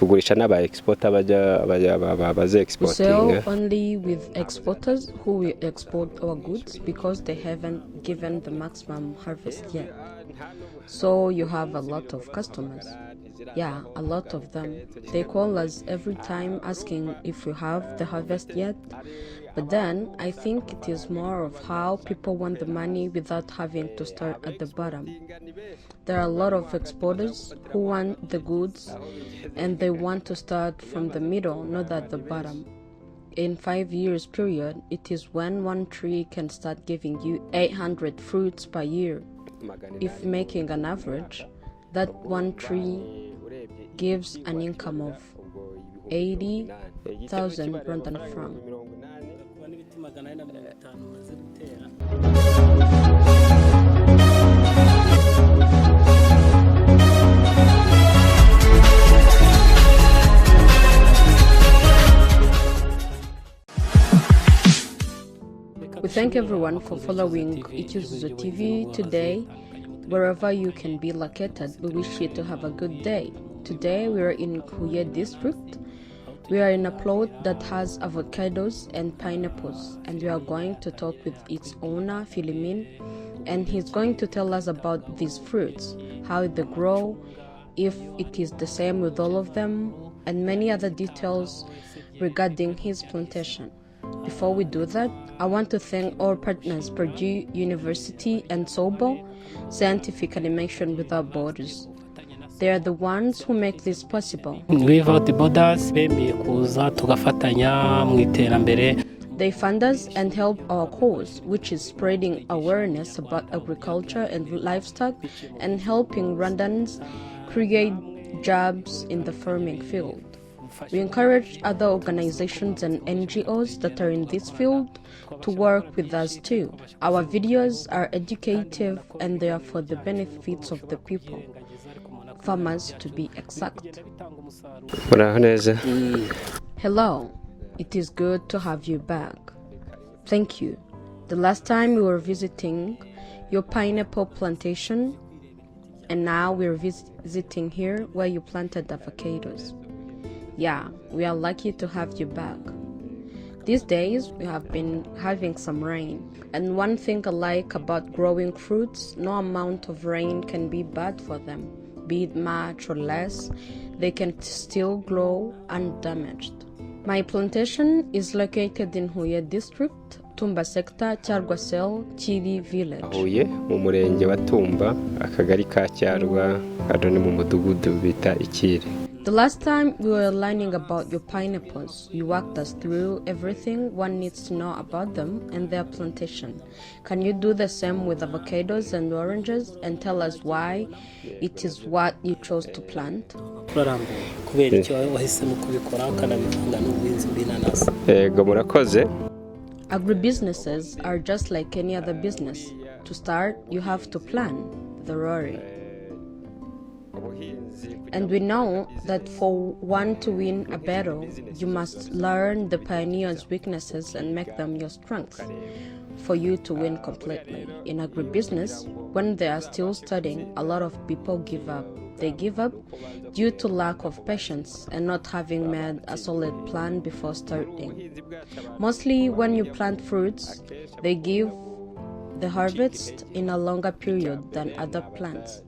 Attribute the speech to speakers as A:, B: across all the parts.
A: tugurisha n'aba exporter baze
B: We
A: exporting.
B: sell only with exporters who will export our goods because they haven't given the maximum harvest yet. So you have a lot of customers. Yeah, a lot of them. They call us every time asking if we have the harvest yet. But then I think it is more of how people want the money without having to start at the bottom. There are a lot of exporters who want the goods and they want to start from the middle, not at the bottom. In 5 years period, it is when one tree can start giving you 800 fruits per year. If making an average, that one tree gives an income of 80,000 Rwandan francs. We thank everyone for following ICYUZUZO TV today. Wherever you can be located, we wish you to have a good day. Today we are in Huye district. We are in a plot that has avocados and pineapples, and we are going to talk with its owner, Philimine, and he's going to tell us about these fruits, how they grow, if it is the same with all of them, and many other details regarding his plantation. Before we do that, I want to thank our partners, Purdue University and SAWBO, Scientific Animation Without Borders. They are the ones who make this possible.
C: Without borders,
B: They fund us and help our cause, which is spreading awareness about agriculture and livestock and helping Rwandans create jobs in the farming field. We encourage other organizations and NGOs that are in this field to work with us too. Our videos are educative and they are for the benefits of the people, farmers to be exact. Hello, it is good to have you back. Thank you. The last time we were visiting your pineapple plantation, and now we're visiting here where you planted avocados. Yeah, we are lucky to have you back. These days we have been having some rain, and one thing I like about growing fruits, no amount of rain can be bad for them. Be it much or less, they can still grow undamaged. My plantation is located in Huye district, Tumba sector, Cyarwa Chiri village.
A: Huye mu murenge wa Tumba, akagari ka Cyarwa, kadone mu mudugudu bita Ikire.
B: The last time we were learning about your pineapples, you walked us through everything one needs to know about them and their plantation. Can you do the same with avocados and oranges and tell us why it is what you chose to plant? Agribusinesses are just like any other business. To start, you have to plan the roaring. And we know that for one to win a battle, you must learn the pioneer's weaknesses and make them your strengths for you to win completely. In agribusiness, when they are still studying, a lot of people give up. They give up due to lack of patience and not having made a solid plan before starting. Mostly when you plant fruits, they give the harvest in a longer period than other plants.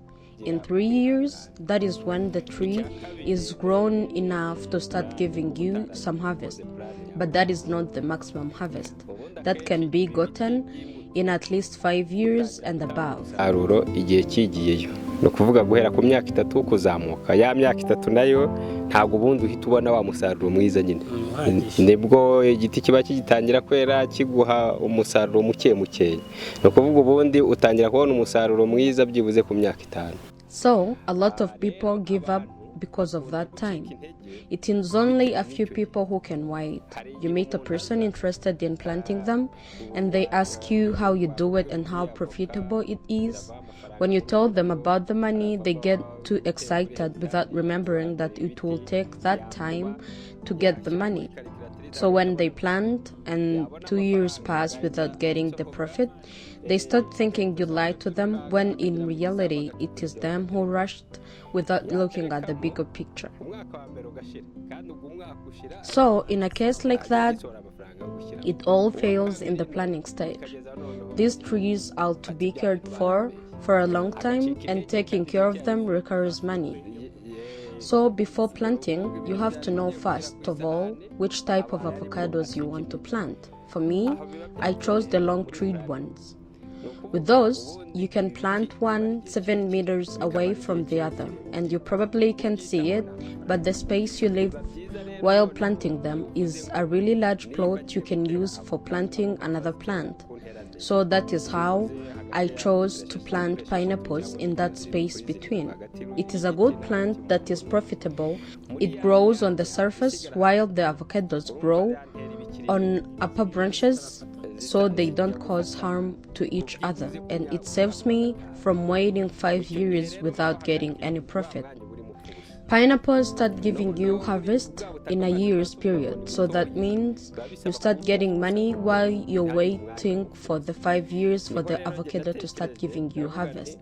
B: In 3 years, that is when the tree is grown enough to start giving you some harvest. But that is not the maximum harvest. That can be gotten in at least 5 years and above.
A: Aruro igihe kigiyeyo. No kuvuga guhera ku myaka 3 kuzamuka. Ya myaka 3 nayo ntago ubundi uhita ubona wa musaruro mwiza nyine. Nibwo igiti kiba kigitangira kwera kiguha umusaruro muke muke. No kuvuga ubundi utangira kubona umusaruro mwiza byibuze ku myaka 5.
B: So, a lot of people give up because of that time. It is only a few people who can wait. You meet a person interested in planting them, and they ask you how you do it and how profitable it is. When you tell them about the money, they get too excited without remembering that it will take that time to get the money. So when they plant and 2 years pass without getting the profit, they start thinking you lied to them, when in reality it is them who rushed without looking at the bigger picture. So in a case like that, it all fails in the planning stage. These trees are to be cared for a long time, and taking care of them requires money. So before planting, you have to know first of all which type of avocados you want to plant. For me, I chose the long-treed ones. With those, you can plant one 7 meters away from the other, and you probably can see it, but the space you leave while planting them is a really large plot you can use for planting another plant. So that is how I chose to plant pineapples in that space between. It is a good plant that is profitable. It grows on the surface while the avocados grow on upper branches, so they don't cause harm to each other, and it saves me from waiting 5 years without getting any profit. Pineapples start giving you harvest in a year's period, so that means you start getting money while you're waiting for the 5 years for the avocado to start giving you harvest.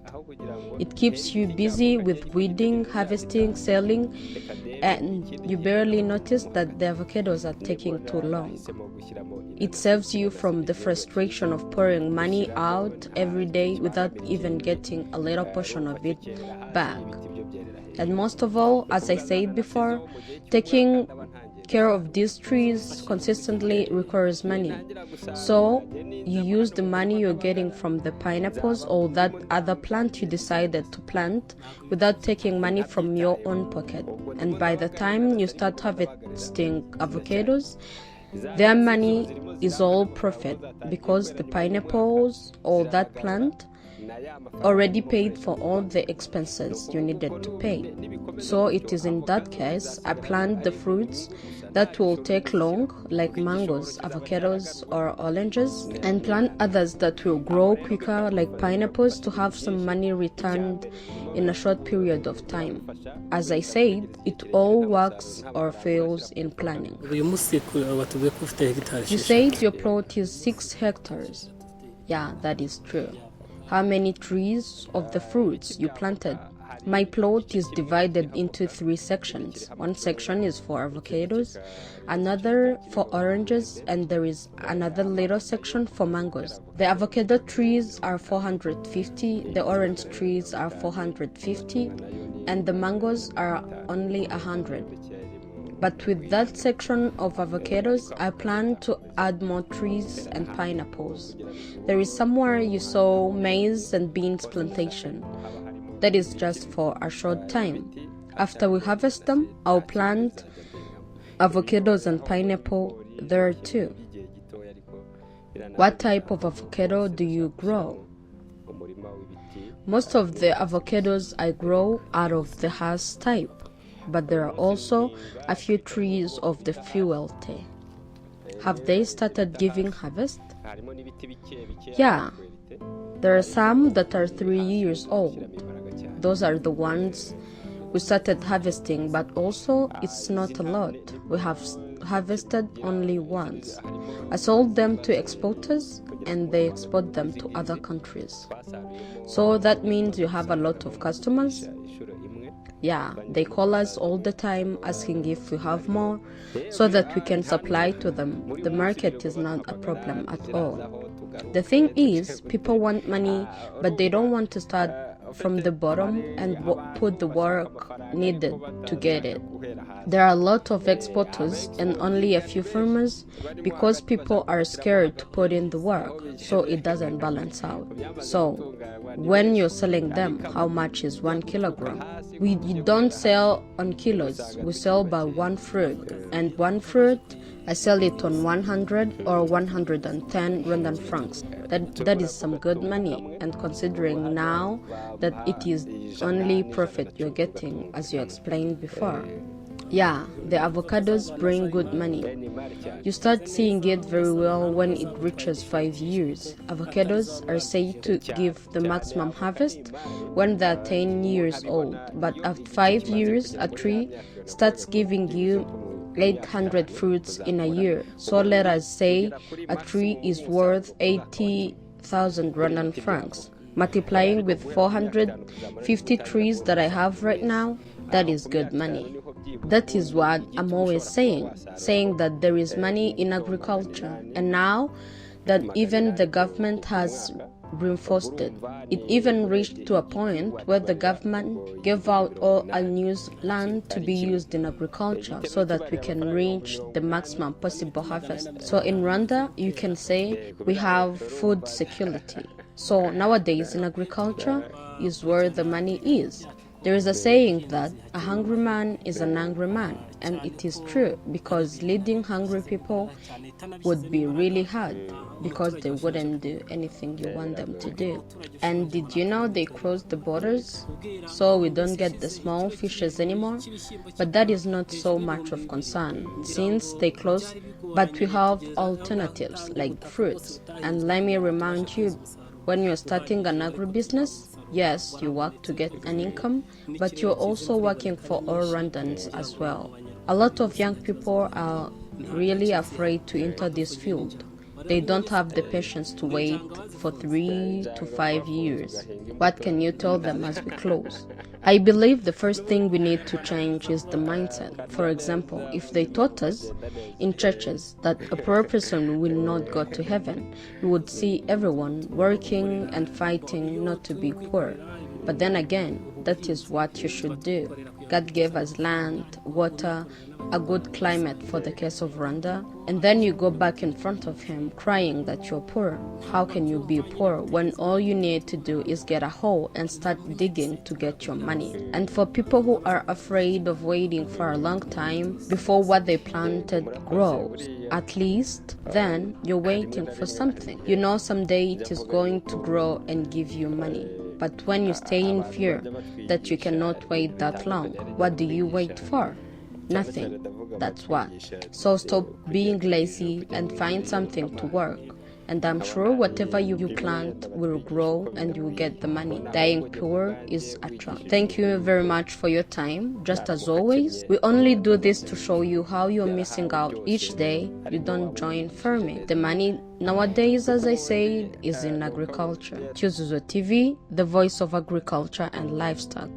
B: It keeps you busy with weeding, harvesting, selling, and you barely notice that the avocados are taking too long. It saves you from the frustration of pouring money out every day without even getting a little portion of it back. And most of all, as I said before, taking care of these trees consistently requires money. So you use the money you're getting from the pineapples or that other plant you decided to plant without taking money from your own pocket. And by the time you start harvesting avocados, their money is all profit, because the pineapples or that plant already paid for all the expenses you needed to pay. So it is in that case I plant the fruits that will take long, like mangoes, avocados or oranges, and plant others that will grow quicker, like pineapples, to have some money returned in a short period of time. As I said, it all works or fails in planning. You said your plot is 6 hectares. Yeah, that is true. How many trees of the fruits you planted? My plot is divided into 3 sections. One section is for avocados, another for oranges, and there is another little section for mangoes. The avocado trees are 450, the orange trees are 450, and the mangoes are only 100. But with that section of avocados, I plan to add more trees and pineapples. There is somewhere you saw maize and beans plantation. That is just for a short time. After we harvest them, I'll plant avocados and pineapple there too. What type of avocado do you grow? Most of the avocados I grow are of the Hass type, but there are also a few trees of the Philimine. Have they started giving harvest? Yeah, there are some that are 3 years old. Those are the ones we started harvesting, but also it's not a lot. We have harvested only once. I sold them to exporters and they export them to other countries. So that means you have a lot of customers. Yeah, they call us all the time asking if we have more so that we can supply to them. The market is not a problem at all. The thing is, people want money, but they don't want to start from the bottom and put the work needed to get it. There are a lot of exporters and only a few farmers because people are scared to put in the work, so it doesn't balance out. So when you're selling them, how much is 1 kilogram? We don't sell on kilos, we sell by one fruit, and one fruit I sell it on 100 or 110 Rwandan francs. That is some good money, and considering now that it is only profit you're getting, as you explained before. Yeah, the avocados bring good money. You start seeing it very well when it reaches 5 years. Avocados are said to give the maximum harvest when they are 10 years old, but after 5 years, a tree starts giving you 800 fruits in a year. So let us say a tree is worth 80,000 Rwandan francs. Multiplying with 450 trees that I have right now, that is good money. That is what I'm always saying that there is money in agriculture. And now that even the government has reinforced it, it even reached to a point where the government gave out all unused land to be used in agriculture so that we can reach the maximum possible harvest. So in Rwanda, you can say we have food security. So nowadays in agriculture is where the money is. There is a saying that a hungry man is an angry man, and it is true, because leading hungry people would be really hard because they wouldn't do anything you want them to do. And did you know they closed the borders so we don't get the small fishes anymore? But that is not so much of concern since they closed, but we have alternatives like fruits. And let me remind you, when you're starting an agribusiness, yes, you work to get an income, but you're also working for all Rwandans as well. A lot of young people are really afraid to enter this field. They don't have the patience to wait for 3 to 5 years. What can you tell them as we close? I believe the first thing we need to change is the mindset. For example, if they taught us in churches that a poor person will not go to heaven, we would see everyone working and fighting not to be poor. But then again, that is what you should do. God gave us land, water, a good climate for the case of Rwanda, and then you go back in front of him crying that you're poor. How can you be poor when all you need to do is get a hoe and start digging to get your money? And for people who are afraid of waiting for a long time before what they planted grows, at least then you're waiting for something. You know someday it is going to grow and give you money. But when you stay in fear that you cannot wait that long, what do you wait for? Nothing. That's what. So stop being lazy and find something to work. And I'm sure whatever you plant will grow and you will get the money. Dying poor is a trap. Thank you very much for your time. Just as always, we only do this to show you how you're missing out each day you don't join farming. The money nowadays, as I said, is in agriculture. ICYUZUZO TV, the voice of agriculture and livestock.